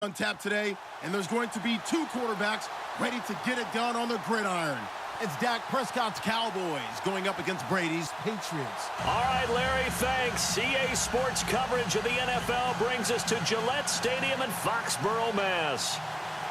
On tap today, and there's going to be two quarterbacks ready to get it done on the gridiron. It's Dak Prescott's Cowboys going up against Brady's Patriots. All right, Larry, thanks. CA Sports coverage of the NFL brings us to Gillette Stadium in Foxborough, Mass.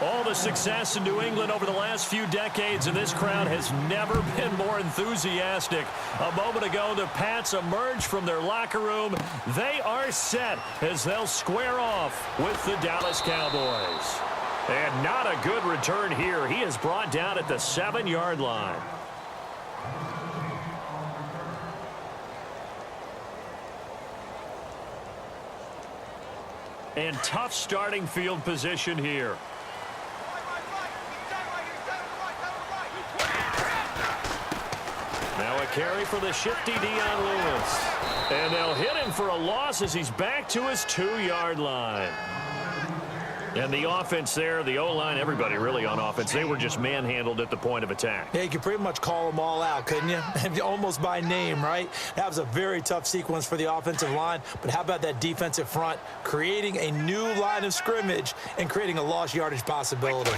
All the success in New England over the last few decades, and this crowd has never been more enthusiastic. A moment ago, the Pats emerged from their locker room. They are set as they'll square off with the Dallas Cowboys. And not a good return here. He is brought down at the 7-yard line. And tough starting field position here. Now a carry for the shifty Dion Lewis. And they'll hit him for a loss as he's back to his 2-yard line. And the offense there, the O-line, everybody really on offense, they were just manhandled at the point of attack. Yeah, you could pretty much call them all out, couldn't you? Almost by name, right? That was a very tough sequence for the offensive line. But how about that defensive front creating a new line of scrimmage and creating a lost yardage possibility?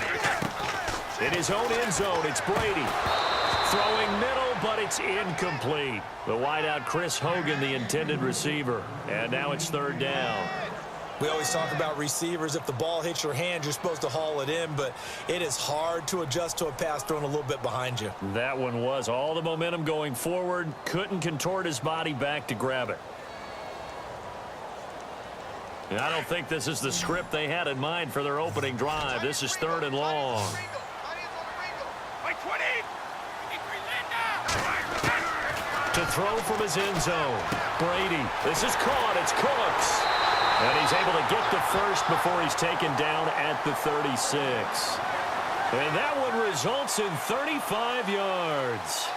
In his own end zone, it's Brady. Throwing middle, but it's incomplete. The wideout, Chris Hogan, the intended receiver. And now it's 3rd down. We always talk about receivers. If the ball hits your hand, you're supposed to haul it in, but it is hard to adjust to a pass thrown a little bit behind you. That one was all the momentum going forward. Couldn't contort his body back to grab it. And I don't think this is the script they had in mind for their opening drive. This is 3rd and long. To throw from his end zone. Brady. This is caught. It's Cooks. And he's able to get the first before he's taken down at the 36. And that one results in 35 yards.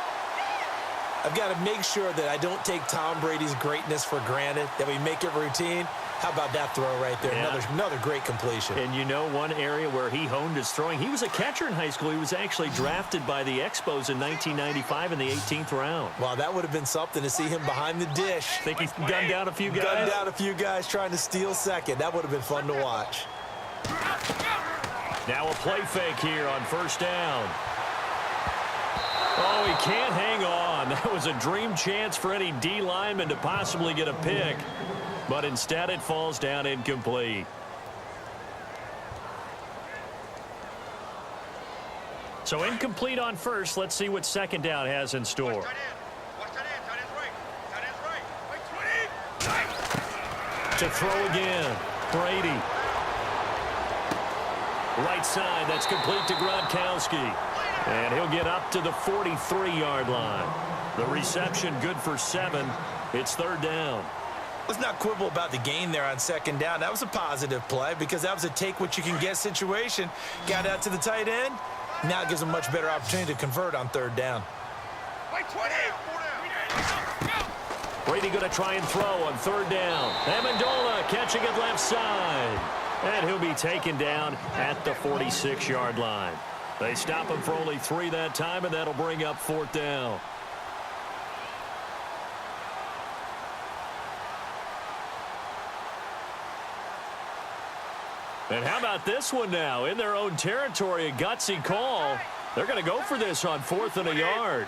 I've got to make sure that I don't take Tom Brady's greatness for granted, that we make it routine. How about that throw right there? Yeah. Another great completion. And you know one area where he honed his throwing? He was a catcher in high school. He was actually drafted by the Expos in 1995 in the 18th round. Wow, that would have been something to see him behind the dish. Think he's gunned down a few guys? Gunned down a few guys trying to steal second. That would have been fun to watch. Now a play fake here on 1st down. Oh, he can't hang on. That was a dream chance for any D lineman to possibly get a pick. But instead it falls down incomplete. So incomplete on first. Let's see what 2nd down has in store. To throw again. Brady. Right side, that's complete to Gronkowski. And he'll get up to the 43-yard line. The reception good for 7. It's 3rd down. Let's not quibble about the gain there on 2nd down. That was a positive play because that was a take-what-you-can-get situation. Got out to the tight end. Now it gives him a much better opportunity to convert on 3rd down. Brady going to try and throw on 3rd down. Amendola catching it left side. And he'll be taken down at the 46-yard line. They stop him for only 3 that time, and that'll bring up 4th down. And how about this one now? In their own territory, a gutsy call. They're going to go for this on 4th and a yard.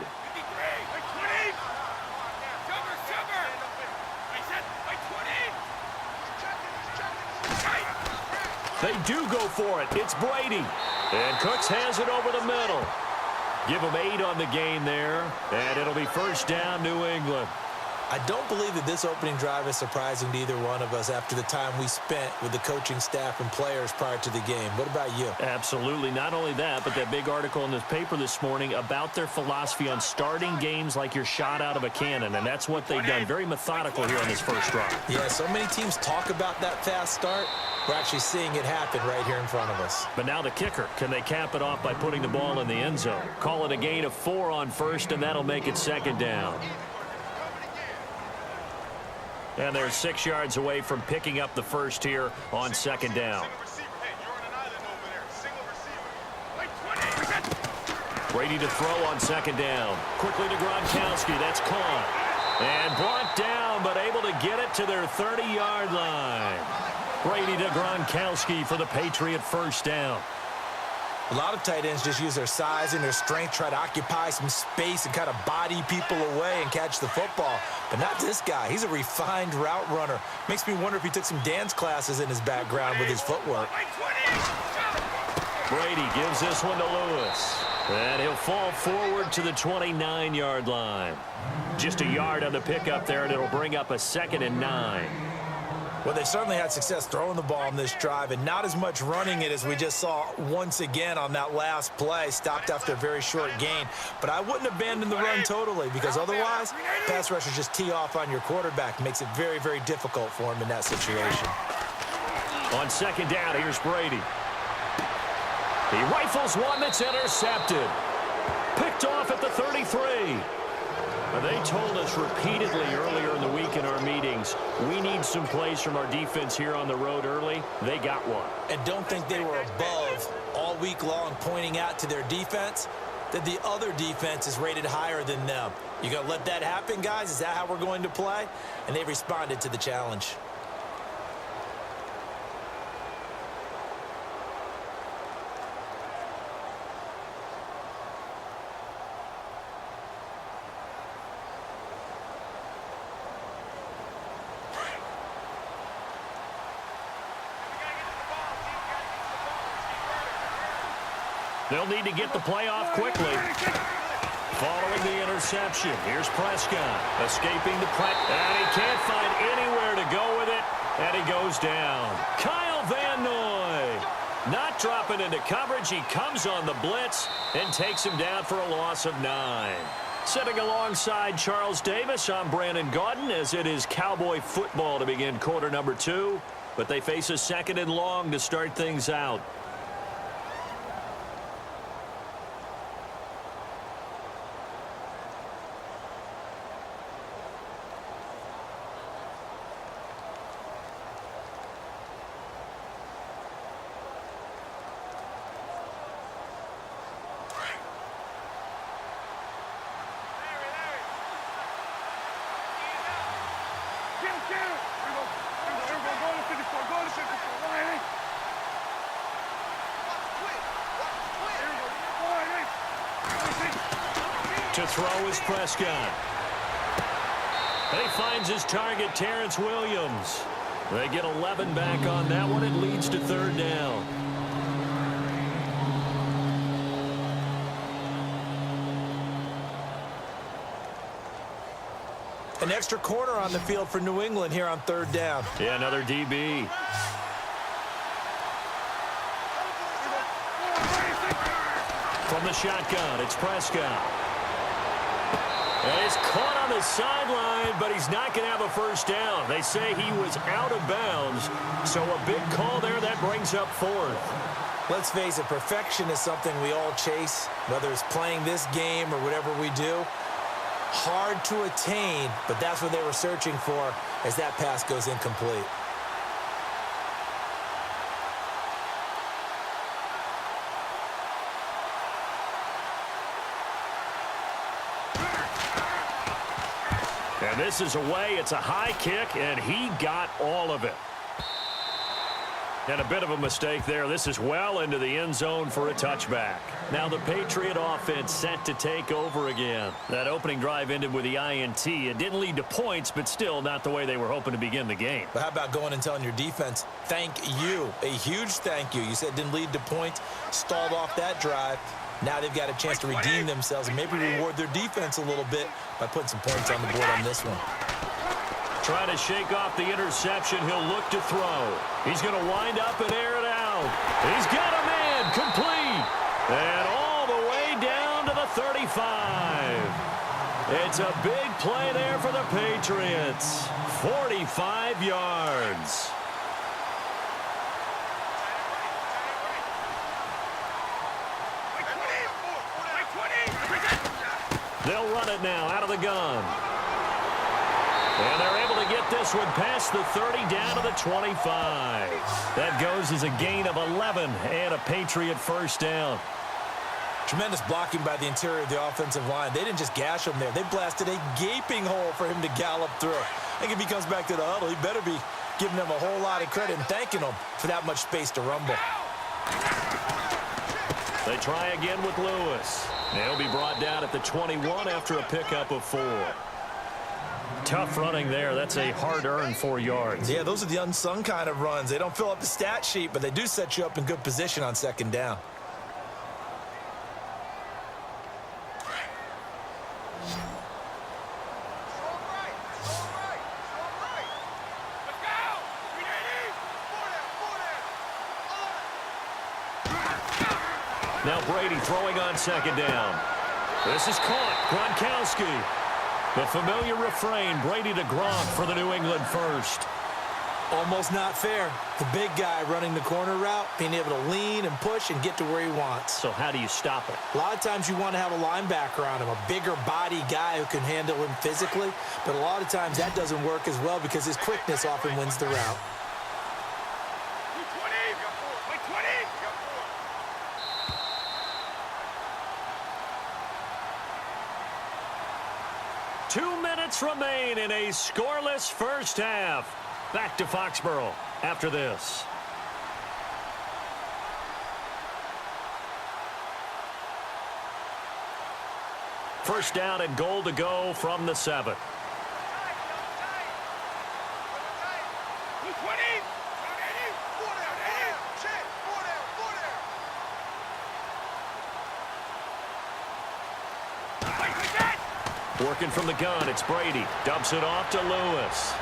They do go for it. It's Brady. And Cooks has it over the middle. Give him 8 on the gain there. And it'll be 1st down, New England. I don't believe that this opening drive is surprising to either one of us after the time we spent with the coaching staff and players prior to the game. What about you? Absolutely. Not only that, but that big article in the paper this morning about their philosophy on starting games like you're shot out of a cannon, and that's what they've done. Very methodical here on this first drive. Yeah, so many teams talk about that fast start. We're actually seeing it happen right here in front of us. But now the kicker. Can they cap it off by putting the ball in the end zone? Call it a gain of 4 on 1st, and that'll make it 2nd down. And they're 6 yards away from picking up the first here on 2nd down. Brady to throw on 2nd down. Quickly to Gronkowski. That's caught. And brought down, but able to get it to their 30-yard line. Brady to Gronkowski for the Patriot first down. A lot of tight ends just use their size and their strength, try to occupy some space and kind of body people away and catch the football. But not this guy. He's a refined route runner. Makes me wonder if he took some dance classes in his background with his footwork. Brady gives this one to Lewis. And he'll fall forward to the 29-yard line. Just a yard on the pickup there, and it'll bring up a 2nd and 9. Well, they certainly had success throwing the ball on this drive, and not as much running it as we just saw once again on that last play. Stopped after a very short gain. But I wouldn't abandon the run totally, because otherwise, pass rushers just tee off on your quarterback. Makes it very, very difficult for him in that situation. On 2nd down, here's Brady. He rifles one that's intercepted. Picked off at the 33. They told us repeatedly earlier in the week in our meetings, we need some plays from our defense here on the road early. They got one. And don't think they were above all week long pointing out to their defense that the other defense is rated higher than them. You going to let that happen, guys? Is that how we're going to play? And they responded to the challenge. They'll need to get the play off quickly. Following the interception, here's Prescott escaping the press, and he can't find anywhere to go with it, and he goes down. Kyle Van Noy not dropping into coverage. He comes on the blitz and takes him down for a loss of 9. Sitting alongside Charles Davis, I'm Brandon Gaudin, as it is Cowboy football to begin quarter number 2, but they face a 2nd and long to start things out. To throw is Prescott. And he finds his target, Terrence Williams. They get 11 back on that one. It leads to 3rd down. An extra corner on the field for New England here on 3rd down. Yeah, another DB. From the shotgun, it's Prescott. And he's caught on the sideline, but he's not going to have a first down. They say he was out of bounds, so a big call there. That brings up 4th. Let's face it, perfection is something we all chase, whether it's playing this game or whatever we do. Hard to attain, but that's what they were searching for as that pass goes incomplete. And this is away. It's a high kick, and he got all of it. And a bit of a mistake there. This is well into the end zone for a touchback. Now the Patriot offense set to take over again. That opening drive ended with the INT. It didn't lead to points, but still not the way they were hoping to begin the game. But how about going and telling your defense, thank you, a huge thank you. You said it didn't lead to points, stalled off that drive. Now they've got a chance to redeem themselves and maybe reward their defense a little bit by putting some points on the board on this one. Trying to shake off the interception. He'll look to throw. He's going to wind up and air it out. He's got a man complete. And all the way down to the 35. It's a big play there for the Patriots. 45 yards. They'll run it now out of the gun. And they're able to get this one past the 30 down to the 25. That goes as a gain of 11 and a Patriot first down. Tremendous blocking by the interior of the offensive line. They didn't just gash him there. They blasted a gaping hole for him to gallop through. I think if he comes back to the huddle, he better be giving them a whole lot of credit and thanking them for that much space to rumble. They try again with Lewis. He'll be brought down at the 21 after a pickup of 4. Tough running there. That's a hard-earned 4 yards. Yeah, those are the unsung kind of runs. They don't fill up the stat sheet, but they do set you up in good position on second down. Now Brady throwing on second down. This is caught. Gronkowski. The familiar refrain, Brady to Gronk for the New England first. Almost not fair. The big guy running the corner route, being able to lean and push and get to where he wants. So how do you stop it? A lot of times you want to have a linebacker on him, a bigger body guy who can handle him physically, but a lot of times that doesn't work as well because his quickness often wins the route. 2 minutes remain in a scoreless first half. Back to Foxborough after this. First down and goal to go from the 7. Working from the gun, it's Brady. Dumps it off to Lewis.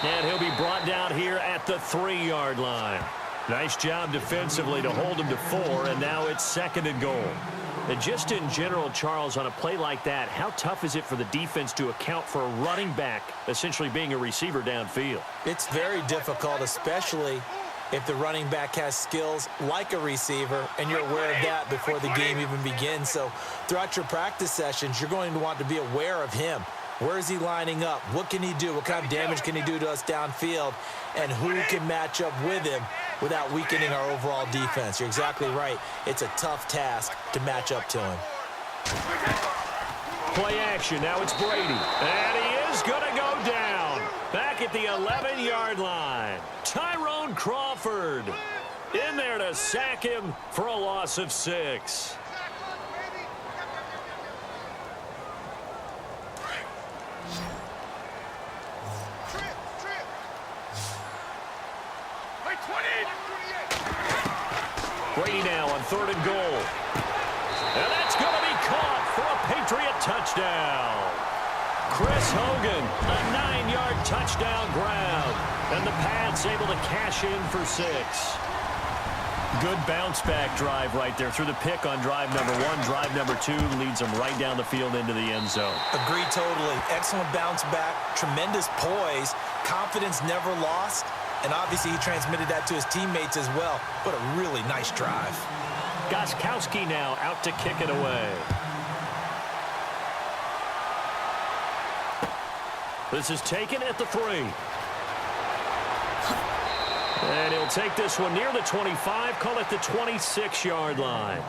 And he'll be brought down here at the 3-yard line. Nice job defensively to hold him to 4, and now it's second and goal. And just in general, Charles, on a play like that, how tough is it for the defense to account for a running back essentially being a receiver downfield? It's very difficult, especially if the running back has skills like a receiver, and you're aware of that before the game even begins. So throughout your practice sessions, you're going to want to be aware of him. Where is he lining up? What can he do? What kind of damage can he do to us downfield? And who can match up with him without weakening our overall defense? You're exactly right. It's a tough task to match up to him. Play action. Now it's Brady. And he is going to go down. Back at the 11-yard line. Tyrone Crawford in there to sack him for a loss of 6. Brady now on 3rd and goal. And that's going to be caught for a Patriot touchdown. Chris Hogan, a 9-yard touchdown grab. And the Pats able to cash in for 6. Good bounce-back drive right there through the pick on drive number 1. Drive number 2 leads them right down the field into the end zone. Agreed totally. Excellent bounce back, tremendous poise, confidence never lost. And obviously he transmitted that to his teammates as well. What a really nice drive. Gostkowski now out to kick it away. This is taken at the 3. And he'll take this one near the 25, call it the 26-yard line.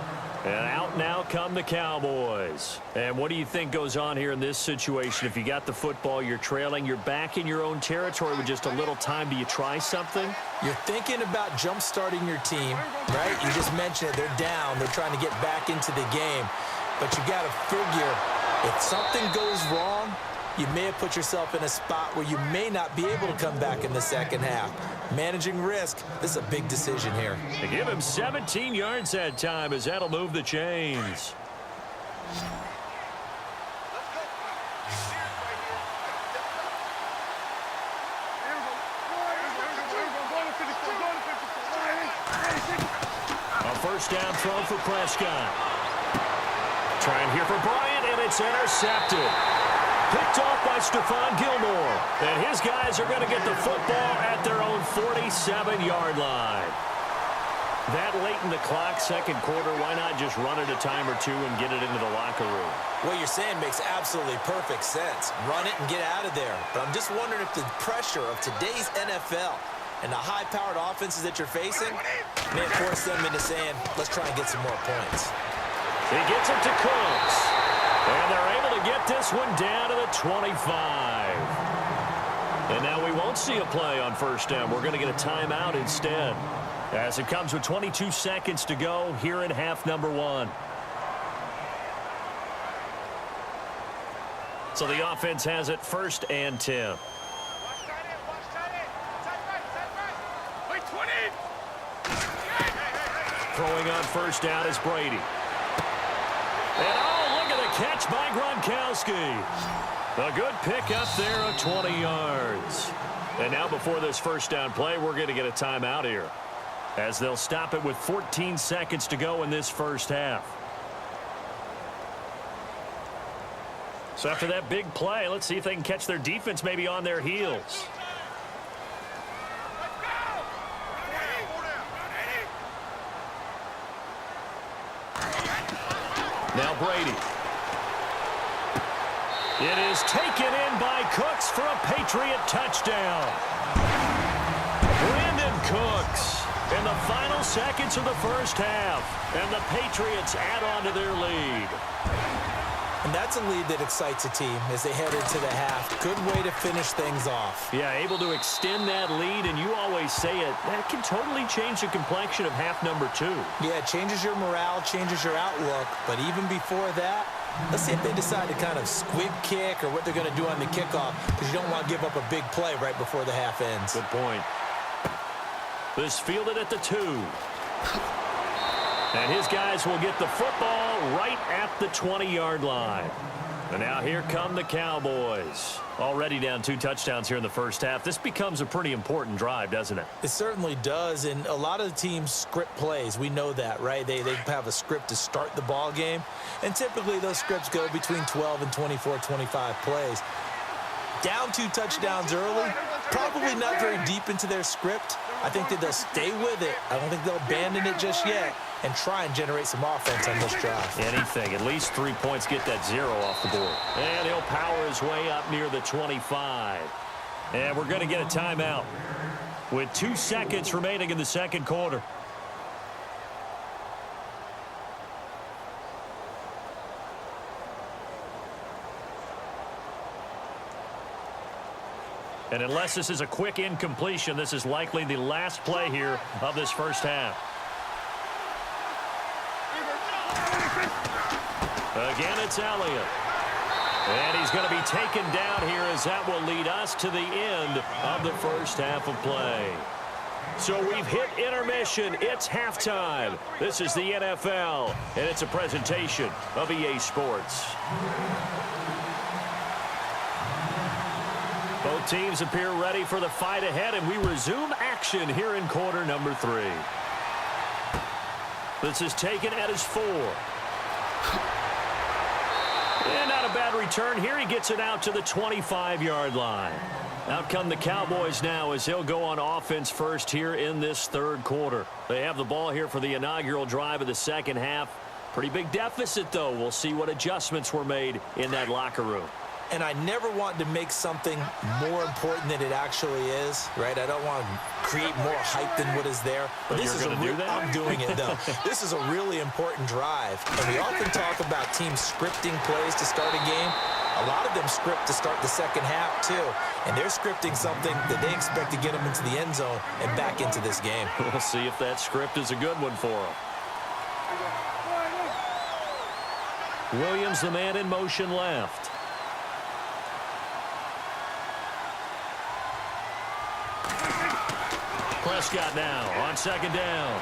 And out now come the Cowboys. And what do you think goes on here in this situation? If you got the football, you're trailing, you're back in your own territory with just a little time. Do you try something? You're thinking about jump-starting your team, right? You just mentioned it. They're down. They're trying to get back into the game. But you got to figure if something goes wrong, you may have put yourself in a spot where you may not be able to come back in the second half. Managing risk, this is a big decision here. They give him 17 yards that time as that'll move the chains. A first down throw for Prescott. Trying here for Bryant, and it's intercepted. Picked off by Stephon Gilmore. And his guys are going to get the football at their own 47-yard line. That late in the clock, second quarter, why not just run it a time or two and get it into the locker room? What you're saying makes absolutely perfect sense. Run it and get out of there. But I'm just wondering if the pressure of today's NFL and the high-powered offenses that you're facing may force them into saying, let's try and get some more points. He gets it to Cooks. And they're able to get this one down to the 25. And now we won't see a play on first down. We're going to get a timeout instead, as it comes with 22 seconds to go here in half number 1. So the offense has it 1st and 10. Throwing on first down is Brady. And oh, look at the catch by Gronkowski. A good pick up there of 20 yards. And now before this first down play, we're going to get a timeout here, as they'll stop it with 14 seconds to go in this first half. So after that big play, let's see if they can catch their defense maybe on their heels. Now Brady. It is taken in by Cooks for a Patriot touchdown. Brandon Cooks in the final seconds of the first half. And the Patriots add on to their lead. And that's a lead that excites a team as they head into the half. Good way to finish things off. Yeah, able to extend that lead, and you always say it, that can totally change the complexion of half number 2. Yeah, it changes your morale, changes your outlook. But even before that, let's see if they decide to kind of squib kick or what they're going to do on the kickoff, because you don't want to give up a big play right before the half ends. Good point. This fielded at the 2. And his guys will get the football right at the 20-yard line. And now here come the Cowboys. Already down 2 touchdowns here in the first half. This becomes a pretty important drive, doesn't it? It certainly does. And a lot of the teams script plays. We know that, right? They have a script to start the ball game. And typically those scripts go between 12 and 24, 25 plays. Down 2 touchdowns early, probably not very deep into their script. I think that they'll stay with it. I don't think they'll abandon it just yet and try and generate some offense on this drive. Anything. At least 3 points, get that 0 off the board. And he'll power his way up near the 25. And we're going to get a timeout with 2 seconds remaining in the second quarter. And unless this is a quick incompletion, this is likely the last play here of this first half. Again, it's Elliott. And he's going to be taken down here, as that will lead us to the end of the first half of play. So we've hit intermission. It's halftime. This is the NFL, and it's a presentation of EA Sports. Both teams appear ready for the fight ahead, and we resume action here in quarter number 3. This is taken at his 4. And not a bad return here. He gets it out to the 25-yard line. Out come the Cowboys now, as they'll go on offense first here in this third quarter. They have the ball here for the inaugural drive of the second half. Pretty big deficit, though. We'll see what adjustments were made in that locker room. And I never want to make something more important than it actually is, right? I don't want to create more hype than what is there. But this you're going to do that? I'm doing it, though. This is a really important drive. And we often talk about teams scripting plays to start a game. A lot of them script to start the second half, too. And they're scripting something that they expect to get them into the end zone and back into this game. We'll see if that script is a good one for them. Williams, the man in motion left. Prescott now on second down.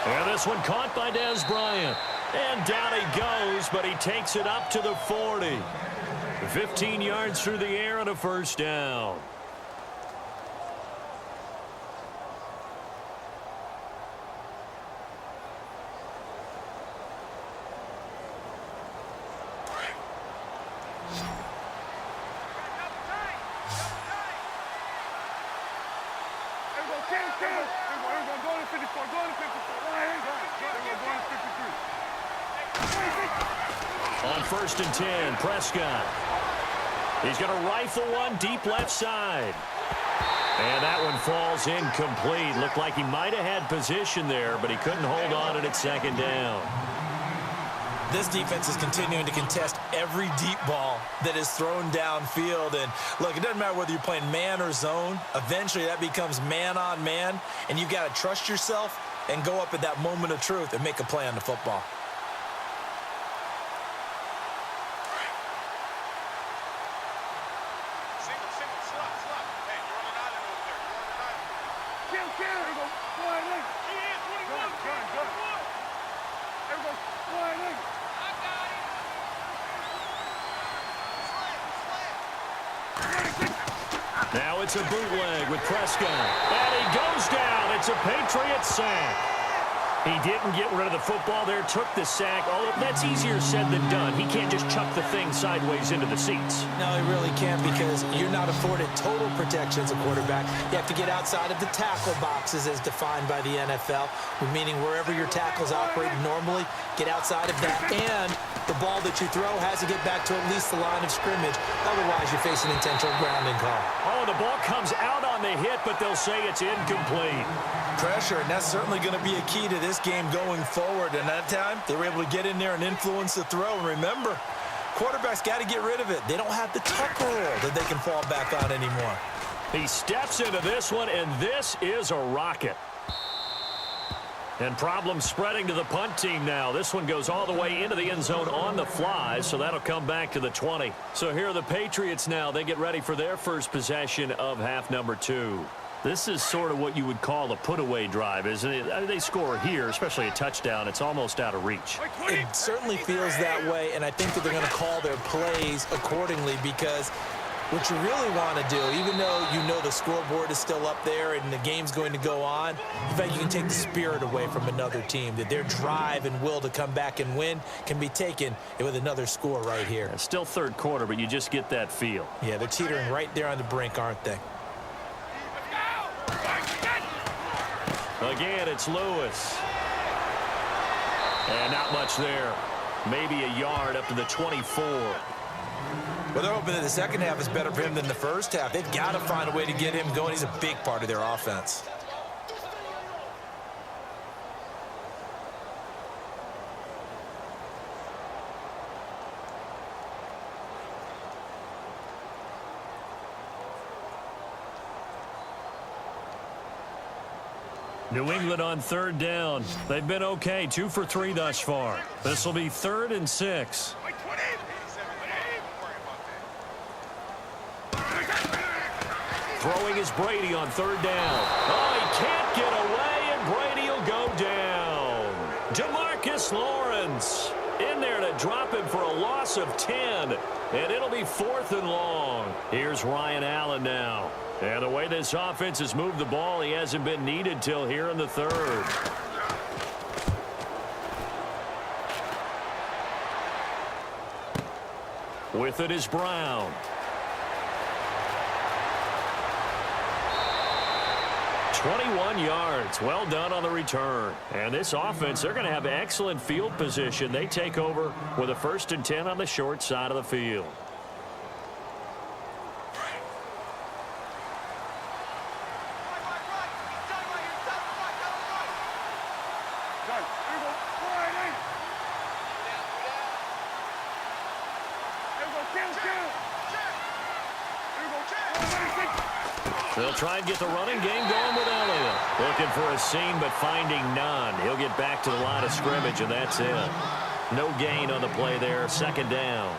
And this one caught by Dez Bryant. And down he goes, but he takes it up to the 40. 15 yards through the air and a first down. On 1st and 10, Prescott. He's going to rifle one deep left side. And that one falls incomplete. Looked like he might have had position there, but he couldn't hold on, and it's second down. This defense is continuing to contest every deep ball that is thrown downfield. And, look, it doesn't matter whether you're playing man or zone. Eventually, that becomes man-on-man, and you've got to trust yourself and go up at that moment of truth and make a play on the football. Now it's a bootleg with Prescott. And he goes down. It's a Patriot sack. He didn't get rid of the football there, took the sack. Oh, that's easier said than done. He can't just chuck the thing sideways into the seats. No, he really can't, because you're not afforded total protection as a quarterback. You have to get outside of the tackle boxes as defined by the NFL, meaning wherever your tackles operate normally, get outside of that. And the ball that you throw has to get back to at least the line of scrimmage. Otherwise, you're facing intentional grounding call. Oh, the ball comes out on the hit, but they'll say it's incomplete. Pressure, and that's certainly going to be a key to this game going forward. And that time, they were able to get in there and influence the throw. And remember, quarterbacks got to get rid of it. They don't have the tuck rule that they can fall back on anymore. He steps into this one, and this is a rocket. And problems spreading to the punt team now. This one goes all the way into the end zone on the fly, so that'll come back to the 20. So here are the Patriots now. They get ready for their first possession of half number 2. This is sort of what you would call a put-away drive, isn't it? They score here, especially a touchdown. It's almost out of reach. It certainly feels that way, and I think that they're going to call their plays accordingly, because what you really want to do, even though you know the scoreboard is still up there and the game's going to go on, in fact, you can take the spirit away from another team, that their drive and will to come back and win can be taken with another score right here. It's still third quarter, but you just get that feel. Yeah, they're teetering right there on the brink, aren't they? Again, it's Lewis. And not much there. Maybe a yard up to the 24. Well, they're hoping that the second half is better for him than the first half. They've got to find a way to get him going. He's a big part of their offense. New England on third down. They've been okay, 2 for 3 thus far. This will be 3rd and 6. Throwing is Brady on third down. Oh, he can't get away, and Brady will go down. DeMarcus Lawrence in there to drop him for a loss of 10, and it'll be 4th and long. Here's Ryan Allen now. And the way this offense has moved the ball, he hasn't been needed till here in the 3rd. With it is Brown. 21 yards. Well done on the return. And this offense, they're going to have excellent field position. They take over with a 1st and 10 on the short side of the field. They'll try and get the running game going with Elliott. Looking for a seam, but finding none. He'll get back to the line of scrimmage, and that's it. No gain on the play there. 2nd down.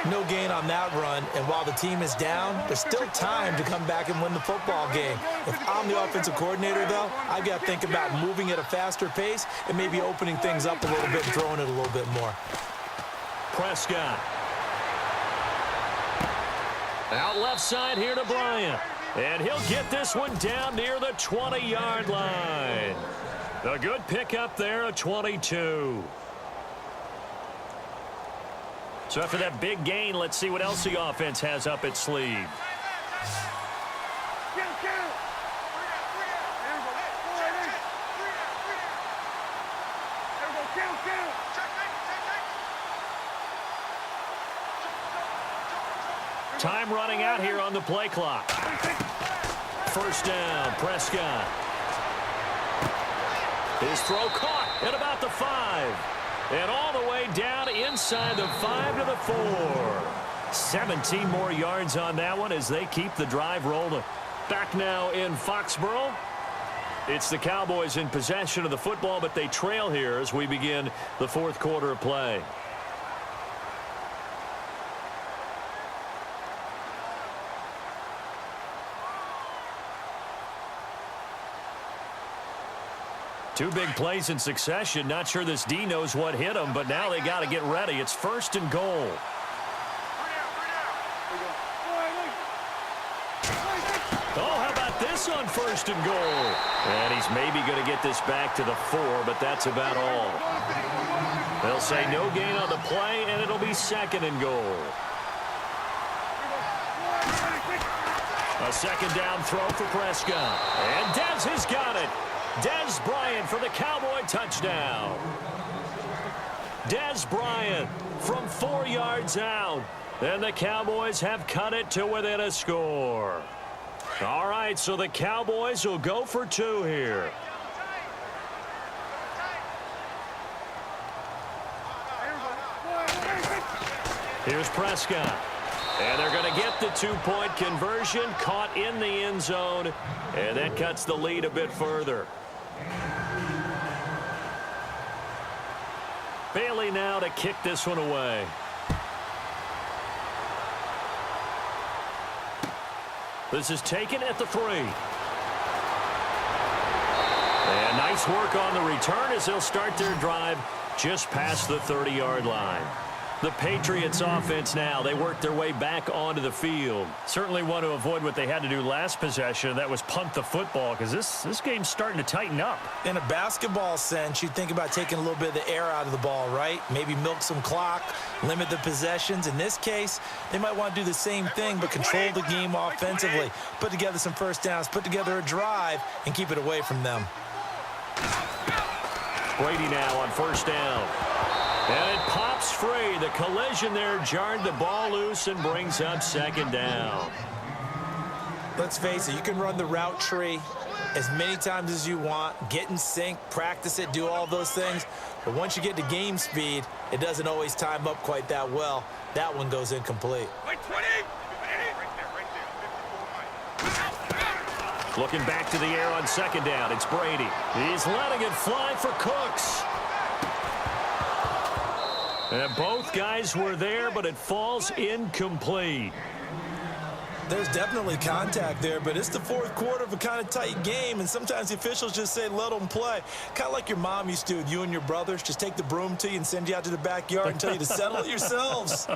No gain on that run, and while the team is down, there's still time to come back and win the football game. If I'm the offensive coordinator, though, I've got to think about moving at a faster pace and maybe opening things up a little bit and throwing it a little bit more. Prescott. Out left side here to Bryant. And he'll get this one down near the 20-yard line. A good pickup there, a 22. So after that big gain, let's see what else the offense has up its sleeve. Time running out here on the play clock. 1st down, Prescott. His throw caught at about the 5. And all the way down inside the 5 to the 4. 17 more yards on that one as they keep the drive rolling. Back now in Foxborough. It's the Cowboys in possession of the football, but they trail here as we begin the fourth quarter of play. Two big plays in succession. Not sure this D knows what hit him, but now they got to get ready. It's 1st and goal. Oh, how about this on 1st and goal? And he's maybe going to get this back to the 4, but that's about all. They'll say no gain on the play, and it'll be 2nd and goal. A 2nd down throw for Prescott. And Dez has got it. Dez Bryant for the Cowboy touchdown. Dez Bryant from 4 yards out. And the Cowboys have cut it to within a score. All right, so the Cowboys will go for 2 here. Here's Prescott. And they're going to get the 2-point conversion, caught in the end zone, and that cuts the lead a bit further. Bailey now to kick this one away. This is taken at the 3. And nice work on the return as they'll start their drive just past the 30-yard line. The Patriots offense now, they work their way back onto the field. Certainly want to avoid what they had to do last possession. That was punt the football because this game's starting to tighten up. In a basketball sense, you think about taking a little bit of the air out of the ball, right? Maybe milk some clock, limit the possessions. In this case, they might want to do the same thing but control the game offensively. Put together some first downs, put together a drive, and keep it away from them. Brady now on 1st down. And it pops free. The collision there jarred the ball loose and brings up 2nd down. Let's face it, you can run the route tree as many times as you want, get in sync, practice it, do all those things. But once you get to game speed, it doesn't always time up quite that well. That one goes incomplete. Looking back to the air on 2nd down. It's Brady. He's letting it fly for Cooks. And both guys were there, but it falls incomplete. There's definitely contact there, but it's the fourth quarter of a kind of tight game, and sometimes the officials just say, let them play. Kind of like your mom used to do with you and your brothers. Just take the broom to you and send you out to the backyard and tell you to settle it yourselves.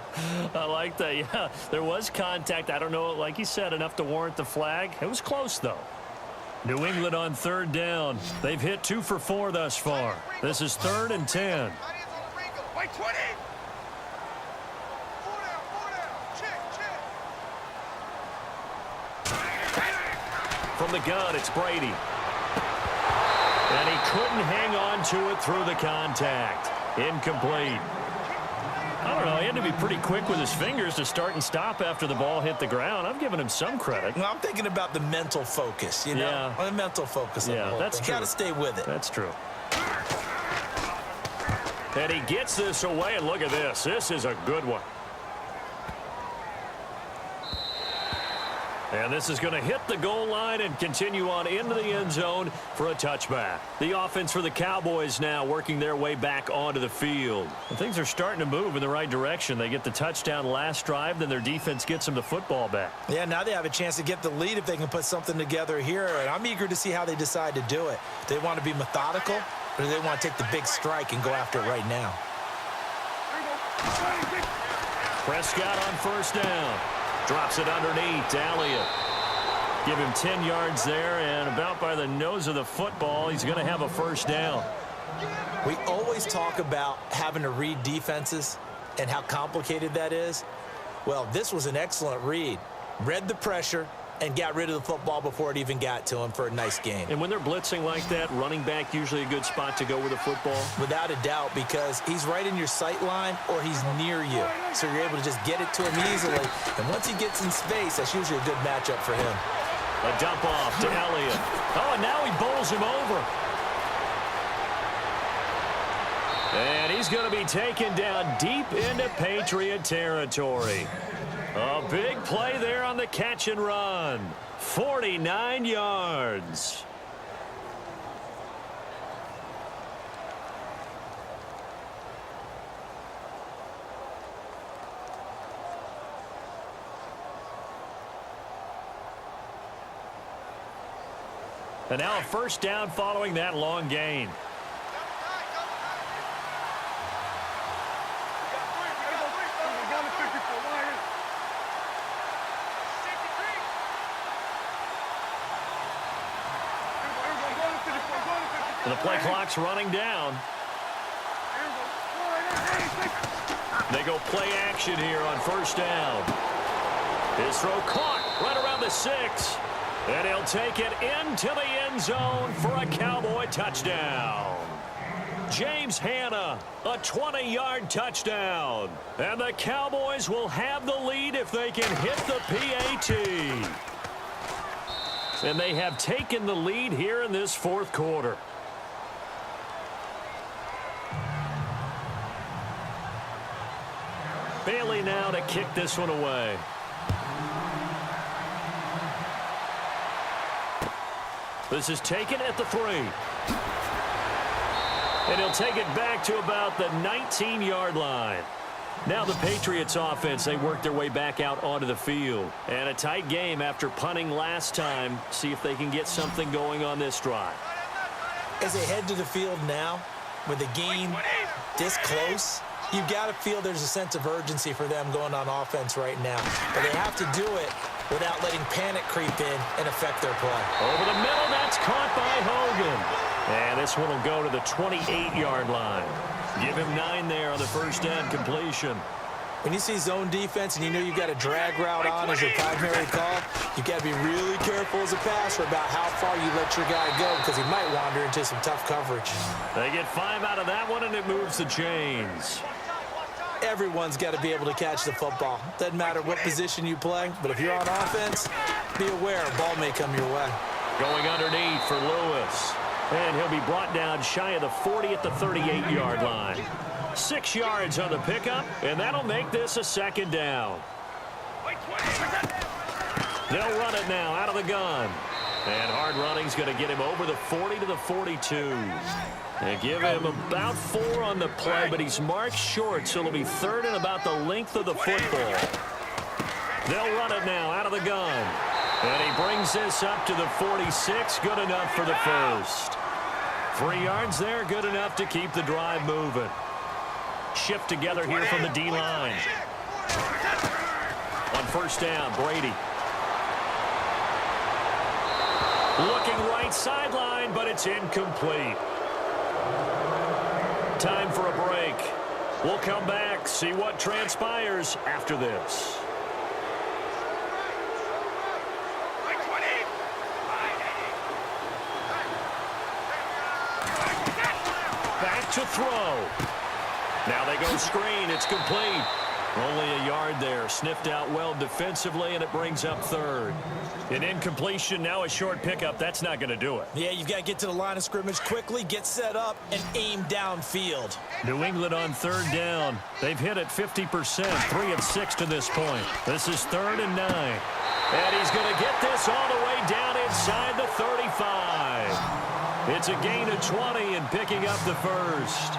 I like that, yeah. There was contact. I don't know, like you said, enough to warrant the flag. It was close, though. New England on 3rd down. They've hit 2 for 4 thus far. This is 3rd and 10. From the gun, it's Brady. And he couldn't hang on to it through the contact. Incomplete. I don't know. He had to be pretty quick with his fingers to start and stop after the ball hit the ground. I'm giving him some credit. Well, I'm thinking about the mental focus, you know? Yeah. The mental focus. Yeah, that's true. Got to stay with it. That's true. And he gets this away, and look at this. This is a good one. And this is going to hit the goal line and continue on into the end zone for a touchback. The offense for the Cowboys now working their way back onto the field. And things are starting to move in the right direction. They get the touchdown last drive, then their defense gets them the football back. Yeah, now they have a chance to get the lead if they can put something together here. And I'm eager to see how they decide to do it. Do they want to be methodical, or do they want to take the big strike and go after it right now? Prescott on 1st down. Drops it underneath to Elliott. Give him 10 yards there, and about by the nose of the football, he's going to have a 1st down. We always talk about having to read defenses and how complicated that is. Well, this was an excellent read. Read the pressure and got rid of the football before it even got to him for a nice game. And when they're blitzing like that, running back usually a good spot to go with the football? Without a doubt, because he's right in your sight line or he's near you. So you're able to just get it to him easily. And once he gets in space, that's usually a good matchup for him. A dump off to Elliott. Oh, and now he bowls him over. And he's he's going to be taken down deep into Patriot territory. A big play there on the catch and run. 49 yards. And now a first down following that long gain. And the play clock's running down. They go play action here on first down. His throw caught right around the 6. And he'll take it into the end zone for a Cowboy touchdown. James Hanna, a 20-yard touchdown. And the Cowboys will have the lead if they can hit the PAT. And they have taken the lead here in this fourth quarter. Bailey now to kick this one away. This is taken at the 3. And he'll take it back to about the 19-yard line. Now the Patriots offense, they work their way back out onto the field. And a tight game after punting last time. See if they can get something going on this drive. As they head to the field now, with the game this close, you've got to feel there's a sense of urgency for them going on offense right now. But they have to do it without letting panic creep in and affect their play. Over the middle, that's caught by Hogan. And this one will go to the 28-yard line. Give him 9 there on the first down completion. When you see zone defense and you know you've got a drag route on as your primary call, you've got to be really careful as a passer about how far you let your guy go because he might wander into some tough coverage. They get 5 out of that one, and it moves the chains. Everyone's got to be able to catch the football. Doesn't matter what position you play, but if you're on offense, be aware a ball may come your way. Going underneath for Lewis. And he'll be brought down shy of the 40 at the 38-yard line. 6 yards on the pickup, and that'll make this a second down. They'll run it now out of the gun. And hard running's going to get him over the 40 to the 42. They give him about 4 on the play, but he's marked short, so it'll be third and about the length of the football. They'll run it now out of the gun. And he brings this up to the 46, good enough for the first. 3 yards there, good enough to keep the drive moving. Shift together here from the D-line. On first down, Brady. Looking right sideline, but it's incomplete. Time for a break. We'll come back, see what transpires after this. Back to throw. Now they go screen. It's complete. Only a yard there. Sniffed out well defensively, and it brings up third. An incompletion, now a short pickup. That's not going to do it. Yeah, you've got to get to the line of scrimmage quickly, get set up, and aim downfield. New England on third down. They've hit it 50%, 3 of 6 to this point. This is 3rd and 9. And he's going to get this all the way down inside the 35. It's a gain of 20 and picking up the first.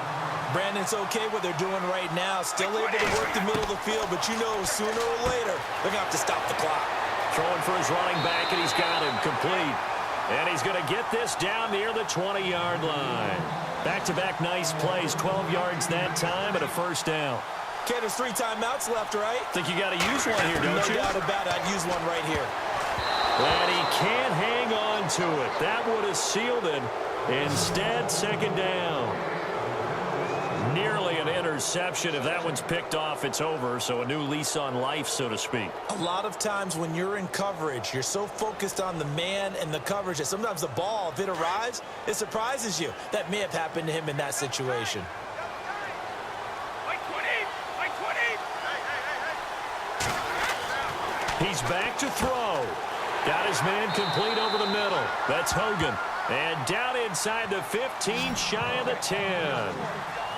Brandon's okay what they're doing right now. Still able to work the middle of the field, but you know sooner or later they're going to have to stop the clock. Throwing for his running back, and he's got him complete. And he's going to get this down near the 20-yard line. Back-to-back nice plays, 12 yards that time, and a first down. Okay, there's 3 timeouts left, right? Think you got to use one here, don't you? No doubt about it. I'd use one right here. And he can't hang on to it. That would have sealed it. Instead, second down. Nearly an interception. If that one's picked off, it's over. So a new lease on life, so to speak. A lot of times when you're in coverage, you're so focused on the man and the coverage that sometimes the ball, if it arrives, it surprises you. That may have happened to him in that situation. He's back to throw. Got his man complete over the middle. That's Hogan. And down inside the 15, shy of the 10.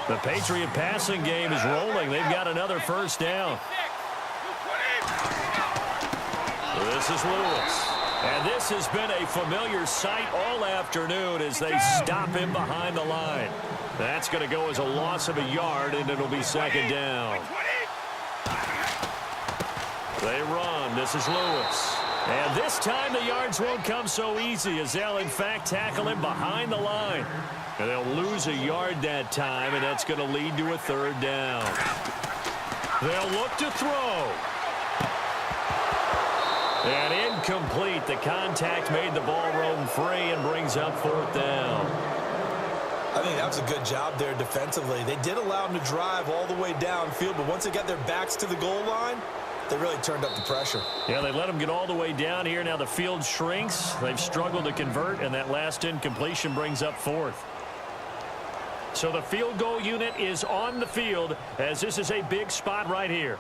The Patriot passing game is rolling. They've got another first down. This is Lewis. And this has been a familiar sight all afternoon as they stop him behind the line. That's going to go as a loss of a yard, and it'll be second down. They run. This is Lewis. And this time the yards won't come so easy as they'll, in fact, tackle him behind the line. And they'll lose a yard that time, and that's going to lead to a third down. They'll look to throw. And incomplete. The contact made the ball roam free and brings up fourth down. I think that was a good job there defensively. They did allow them to drive all the way downfield, but once they got their backs to the goal line, they really turned up the pressure. Yeah, they let them get all the way down here. Now the field shrinks. They've struggled to convert, and that last incompletion brings up fourth. So the field goal unit is on the field as this is a big spot right here.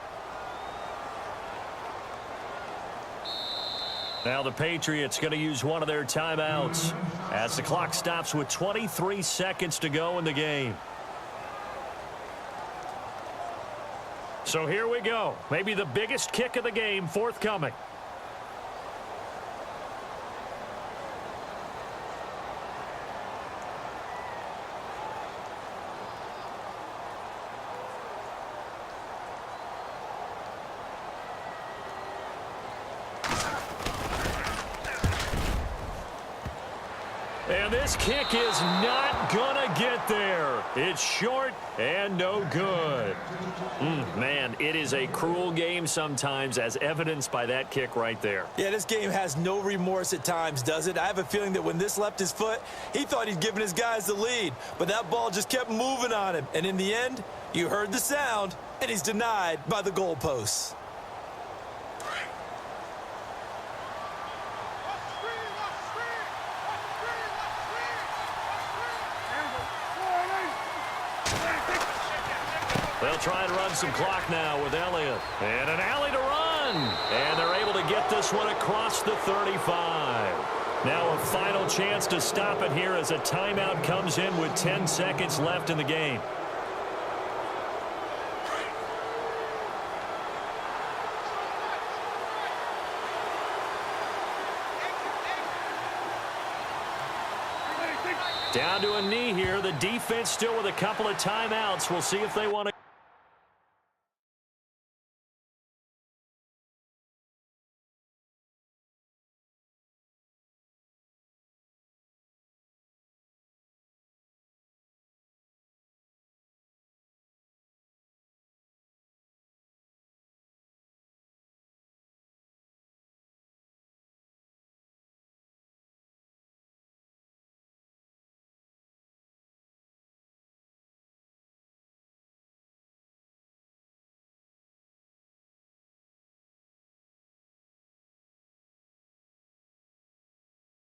Now the Patriots going to use one of their timeouts as the clock stops with 23 seconds to go in the game. So here we go. Maybe the biggest kick of the game forthcoming. And this kick is not gonna get there. It's short and no good. Man, it is a cruel game sometimes, as evidenced by that kick right there. Yeah, this game has no remorse at times, does it? I have a feeling that when this left his foot, he thought he'd given his guys the lead. But that ball just kept moving on him. And in the end, you heard the sound, and he's denied by the goalposts. They'll try and run some clock now with Elliott. And an alley to run. And they're able to get this one across the 35. Now a final chance to stop it here as a timeout comes in with 10 seconds left in the game. Down to a knee here. The defense still with a couple of timeouts. We'll see if they want to.